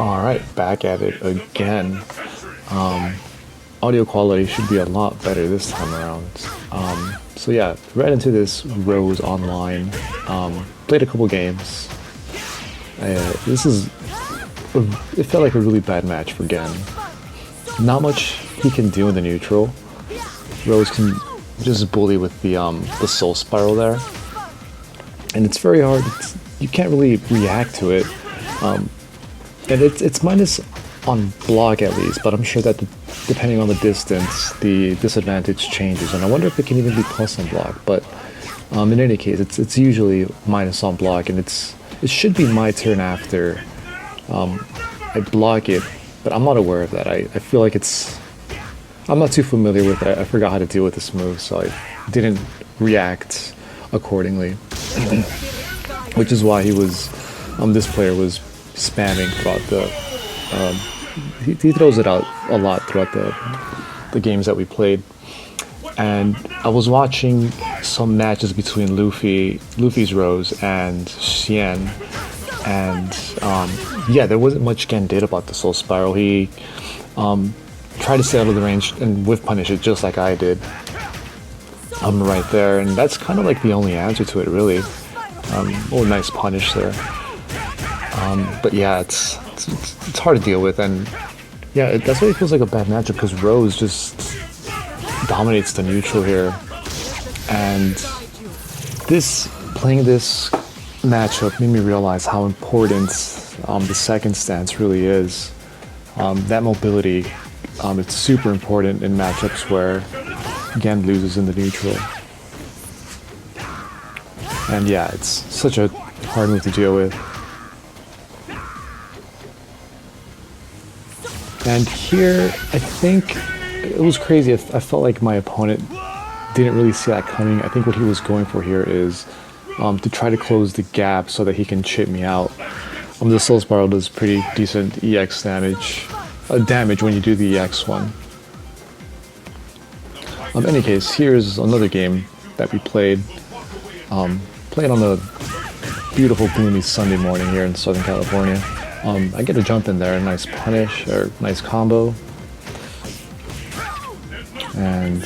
Alright, back at it again. Um, Audio quality should be a lot better this time around. So yeah, right into this Rose Online. Played a couple games. This is, it felt like a really bad match for Gen. Not much he can do in the neutral. Rose can just bully with the Soul Spiral there. And it's very hard, you can't really react to it. And it's minus on block at least, but I'm sure that depending on the distance, the disadvantage changes. And I wonder if it can even be plus on block. But in any case, it's usually minus on block, and it should be my turn after I block it. But I'm not aware of that. I feel like I'm not too familiar with it. I forgot how to deal with this move, so I didn't react accordingly. Which is why this player was spamming throughout he throws it out a lot throughout the games that we played. And I was watching some matches between Luffy's Rose and Xian, and yeah, there wasn't much Gen did about the Soul Spiral. He tried to stay out of the range and whiff punish it just like I did. Right there, and that's kind of like the only answer to it, really. Oh, nice punish there. But yeah, it's hard to deal with, and yeah, that's why it feels like a bad matchup, because Rose just dominates the neutral here. And playing this matchup made me realize how important the second stance really is. That mobility, it's super important in matchups where Gen loses in the neutral. And yeah, it's such a hard move to deal with. And here, I think it was crazy. I felt like my opponent didn't really see that coming. I think what he was going for here is to try to close the gap so that he can chip me out. The Soul Spiral does pretty decent EX damage when you do the EX one. In any case, here's another game that we played. Playing on a beautiful, gloomy Sunday morning here in Southern California. I get a jump in there, a nice punish, or nice combo. And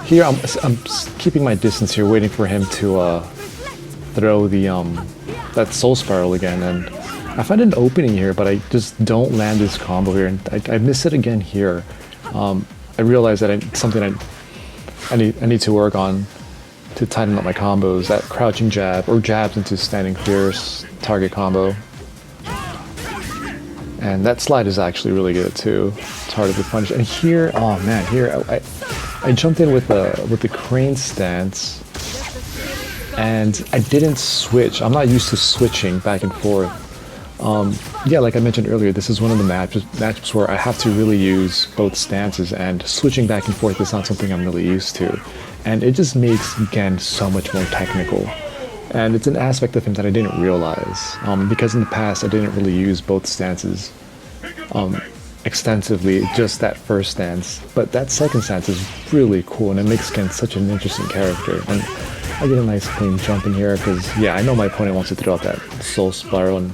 here I'm keeping my distance here, waiting for him to throw that Soul Spiral again. And I find an opening here, but I just don't land this combo here, and I miss it again here. I realize that it's something I need to work on to tighten up my combos. That crouching jab or jabs into standing fierce target combo. And that slide is actually really good too. It's harder to punish. And here, oh man, here I jumped in with the crane stance, and I didn't switch. I'm not used to switching back and forth. Yeah, like I mentioned earlier, this is one of the matchups where I have to really use both stances, and switching back and forth is not something I'm really used to. And it just makes Gen so much more technical. And it's an aspect of him that I didn't realize, because in the past I didn't really use both stances extensively, just that first stance. But that second stance is really cool, and it makes Gen such an interesting character. And I get a nice clean jump in here, because yeah, I know my opponent wants to throw out that Soul Spiral, and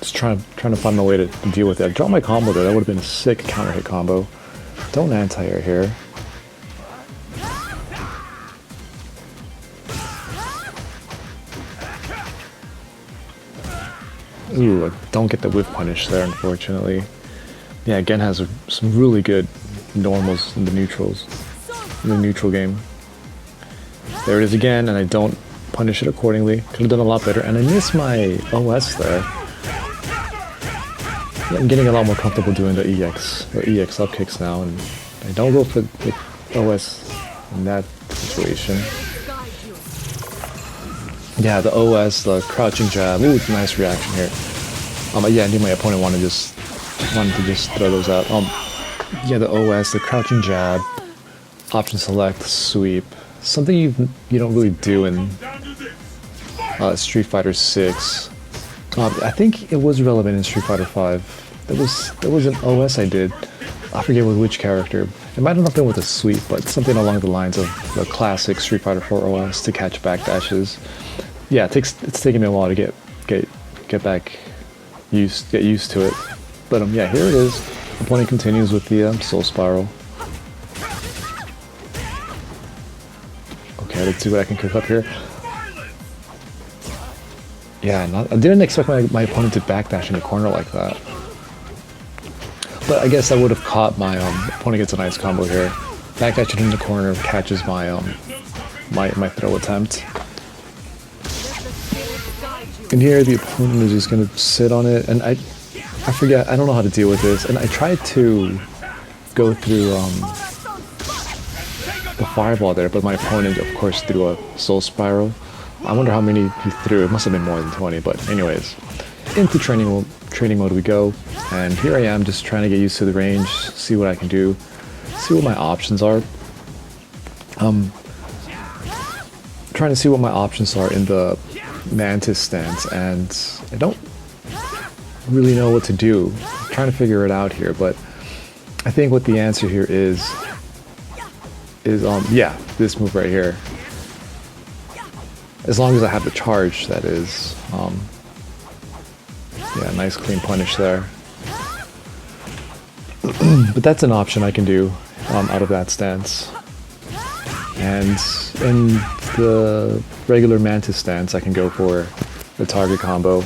just trying to find a way to deal with that. Drop my combo there, that would have been a sick counter hit combo. Don't anti-air here. Ooh, I don't get the whiff punish there, unfortunately. Yeah, Gen has some really good normals in the neutrals, in the neutral game. There it is again, and I don't punish it accordingly. Could have done a lot better, and I miss my OS there. Yeah, I'm getting a lot more comfortable doing the EX up kicks now, and I don't go for the OS in that situation. Yeah, the OS, the crouching jab. Ooh, nice reaction here. Yeah, I knew my opponent wanted to just throw those out. Yeah, the OS, the crouching jab, option select, sweep. Something you don't really do in Street Fighter 6. I think it was relevant in Street Fighter 5. There was an OS I did. I forget with which character. It might have not been with a sweep, but something along the lines of the classic Street Fighter 4 OS to catch backdashes. yeah, it's taking me a while to get back get used to it. But yeah, here it is. Opponent continues with the Soul Spiral. Okay, let's see what I can cook up here. Yeah, I didn't expect my opponent to backdash in the corner like that. But I guess I would have caught my opponent gets a nice combo here. Backdash it in the corner, catches my my throw attempt. And here the opponent is just gonna sit on it, and I forget, I don't know how to deal with this, and I tried to go through the fireball there, but my opponent of course threw a Soul Spiral. I wonder how many he threw. It must have been more than 20, but anyways, into training mode we go, and here I am just trying to get used to the range, see what I can do, see what my options are. Trying to see what my options are in the Mantis stance, and I don't really know what to do. I'm trying to figure it out here, but I think what the answer here is yeah, this move right here. As long as I have the charge, that is. Yeah, nice clean punish there. But that's an option I can do out of that stance. And in the regular Mantis stance, I can go for the target combo.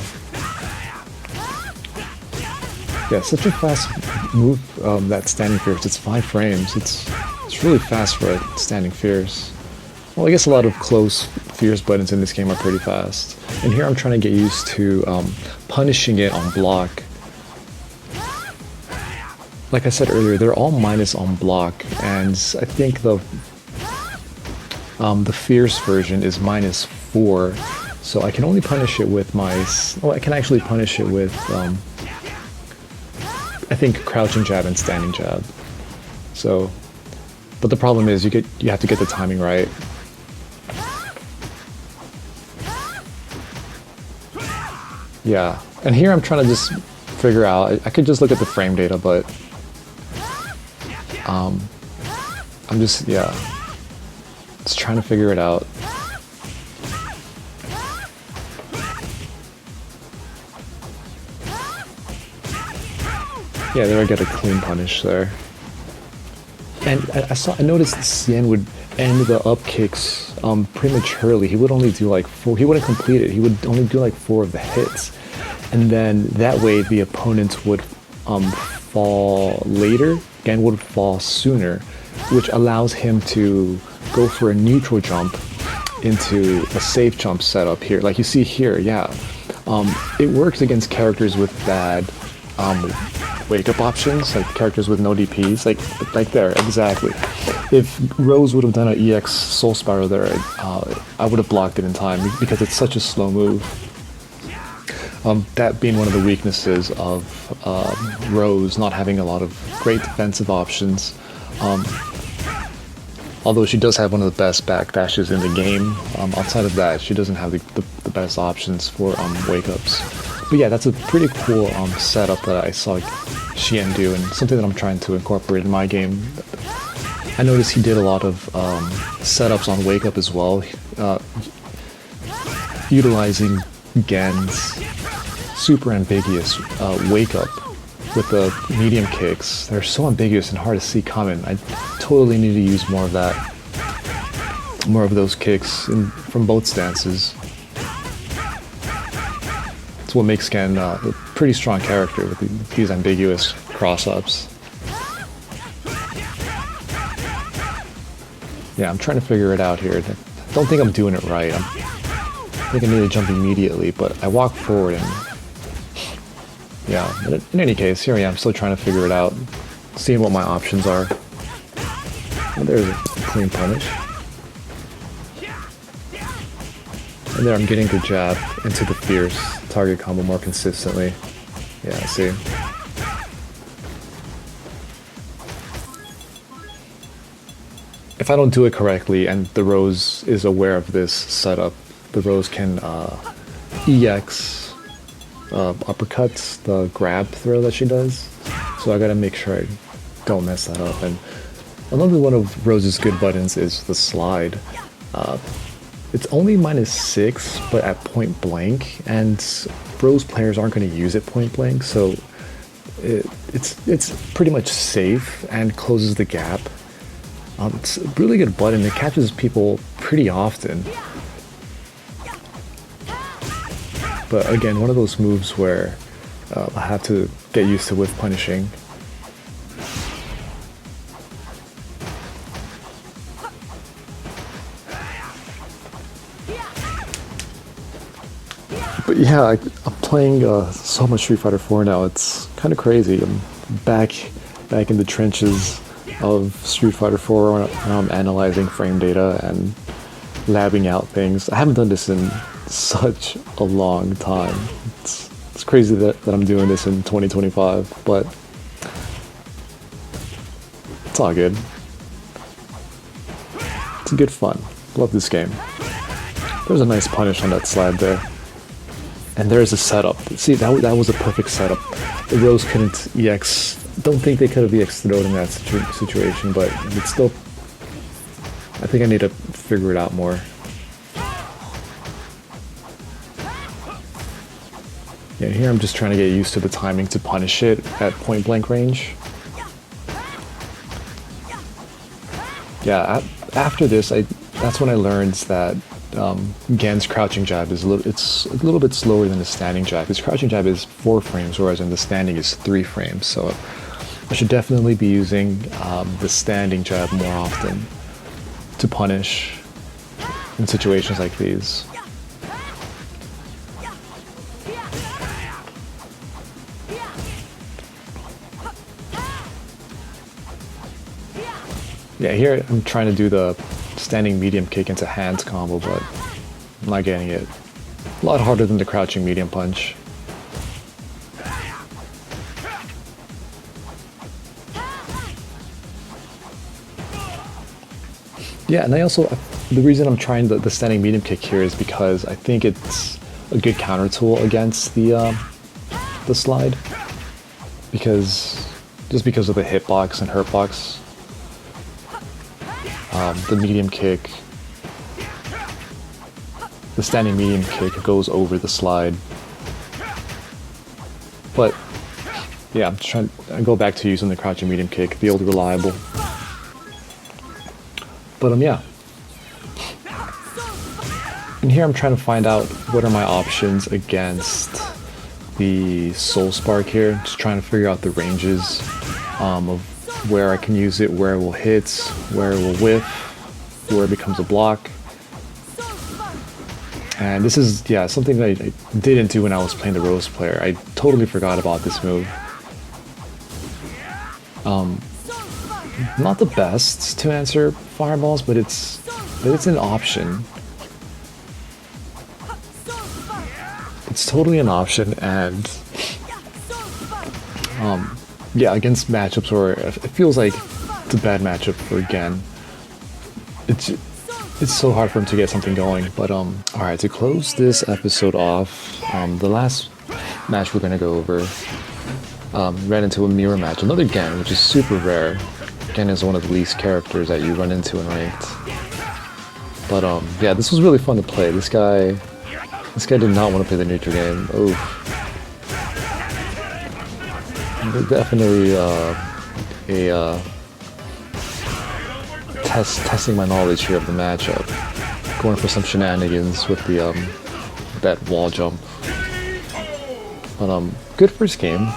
Yeah, such a fast move, that Standing Fierce. It's 5 frames. It's really fast for a Standing Fierce. Well, I guess a lot of close Fierce buttons in this game are pretty fast. And here I'm trying to get used to punishing it on block. Like I said earlier, they're all minus on block, and I think the Fierce version is -4, so I can only punish it with my... Oh, I can actually punish it with, I think, crouching jab and standing jab. So, but the problem is you have to get the timing right. Yeah, and here I'm trying to just figure out, I could just look at the frame data, but I'm just trying to figure it out. Yeah, there I get a clean punish there. And I noticed Cien would end the up kicks prematurely. He would only do like 4, he wouldn't complete it, he would only do like 4 of the hits. And then that way the opponents would fall later, and would fall sooner, which allows him to go for a neutral jump into a safe jump setup here. Like you see here, yeah. It works against characters with bad wake-up options, like characters with no DPs, like there, exactly. If Rose would have done an EX Soul Spiral there, I would have blocked it in time, because it's such a slow move. That being one of the weaknesses of Rose, not having a lot of great defensive options. Although she does have one of the best backdashes in the game, outside of that, she doesn't have the best options for wake-ups. But yeah, that's a pretty cool setup that I saw Cien do, and something that I'm trying to incorporate in my game. I noticed he did a lot of setups on wake-up as well, utilizing Gen's super ambiguous wake-up with the medium kicks. They're so ambiguous and hard to see coming. I totally need to use more of that, more of those kicks from both stances. It's what makes Gen a pretty strong character with these ambiguous cross-ups. Yeah, I'm trying to figure it out here. I don't think I'm doing it right. I think I need to jump immediately, but I walk forward and... Yeah, but in any case, here I am, still trying to figure it out, seeing what my options are. And there's a clean punish. And there I'm getting the jab into the Fierce target combo more consistently. Yeah, see. If I don't do it correctly, and the Rose is aware of this setup, the Rose can EX uppercuts the grab throw that she does, so I gotta make sure I don't mess that up. And another one of Rose's good buttons is the slide. it's only -6, but at point blank, and Rose players aren't going to use it point blank, so it's pretty much safe and closes the gap. It's a really good button. It catches people pretty often. But again, one of those moves where I have to get used to whiff punishing. But yeah, I'm playing so much Street Fighter 4 now. It's kind of crazy. I'm back in the trenches of Street Fighter 4 when I'm analyzing frame data and labbing out things. I haven't done this in such a long time. It's crazy that I'm doing this in 2025, but it's all good. It's good fun. Love this game. There's a nice punish on that slide there. And there's a setup. See, that was a perfect setup. The Rose couldn't EX. Don't think they could have EX thrown in that situation, but it's still... I think I need to figure it out more. Yeah, here I'm just trying to get used to the timing to punish it at point blank range. Yeah, after this, that's when I learned that Gen's crouching jab is a little bit slower than the standing jab. His crouching jab is 4 frames, whereas in the standing is 3 frames. So I should definitely be using the standing jab more often to punish in situations like these. Yeah, here I'm trying to do the standing medium kick into hands combo, but I'm not getting it. A lot harder than the crouching medium punch. Yeah, and I also, the reason I'm trying the standing medium kick here is because I think it's a good counter tool against the slide. Just because of the hitbox and hurtbox. The medium kick, the standing medium kick goes over the slide. But yeah, I'm trying to go back to using the crouching medium kick, the old reliable. But yeah. And here I'm trying to find out what are my options against the Soul Spark here. Just trying to figure out the ranges of where I can use it, where it will hit, where it will whiff, where it becomes a block. And this is, yeah, something that I didn't do when I was playing the Rose player. I totally forgot about this move. Not the best to answer fireballs, but it's an option. It's totally an option, and yeah, against matchups where it feels like it's a bad matchup for Gen. It's so hard for him to get something going. But alright, to close this episode off, the last match we're gonna go over ran into a mirror match, another Gen, which is super rare. Gen is one of the least characters that you run into in ranked. But yeah, this was really fun to play. This guy did not want to play the neutral game. Oof. Definitely testing my knowledge here of the matchup. Going for some shenanigans with the that wall jump. But good first game.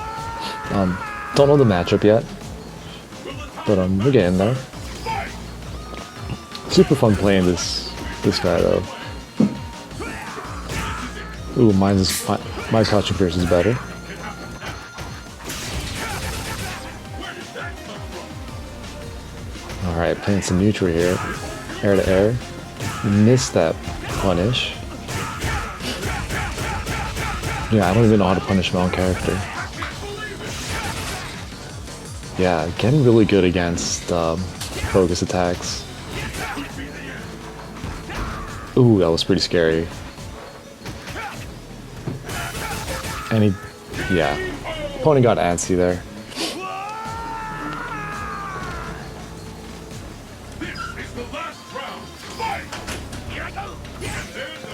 Don't know the matchup yet, but we're getting there. Super fun playing this guy though. Ooh, my crouching pierce is better. Alright, playing some neutral here. Air to air. Missed that punish. Yeah, I don't even know how to punish my own character. Yeah, getting really good against focus attacks. Ooh, that was pretty scary. And yeah, opponent got antsy there.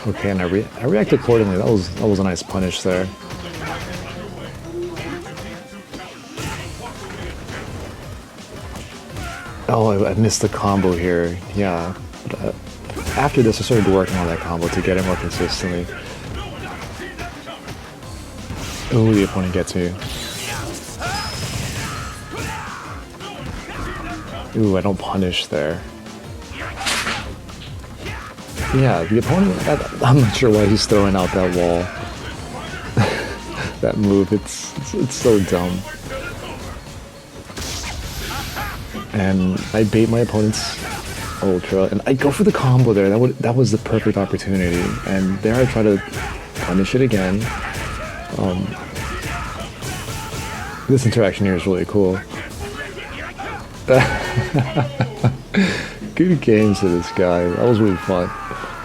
Okay, and I react accordingly. That was a nice punish there. Oh, I missed the combo here. Yeah. But, after this, I started working on that combo to get it more consistently. Oh, the opponent gets me. Ooh, I don't punish there. Yeah, the opponent, I'm not sure why he's throwing out that wall. That move, it's so dumb. And I bait my opponent's ultra, and I go for the combo there. That was the perfect opportunity. And there I try to punish it again. This interaction here is really cool. Good games to this guy. That was really fun.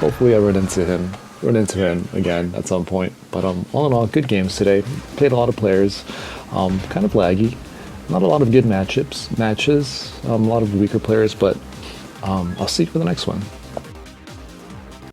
Hopefully I run into him again at some point. But all in all, good games today. Played a lot of players. Kind of laggy. Not a lot of good matches. A lot of weaker players, but I'll see you for the next one.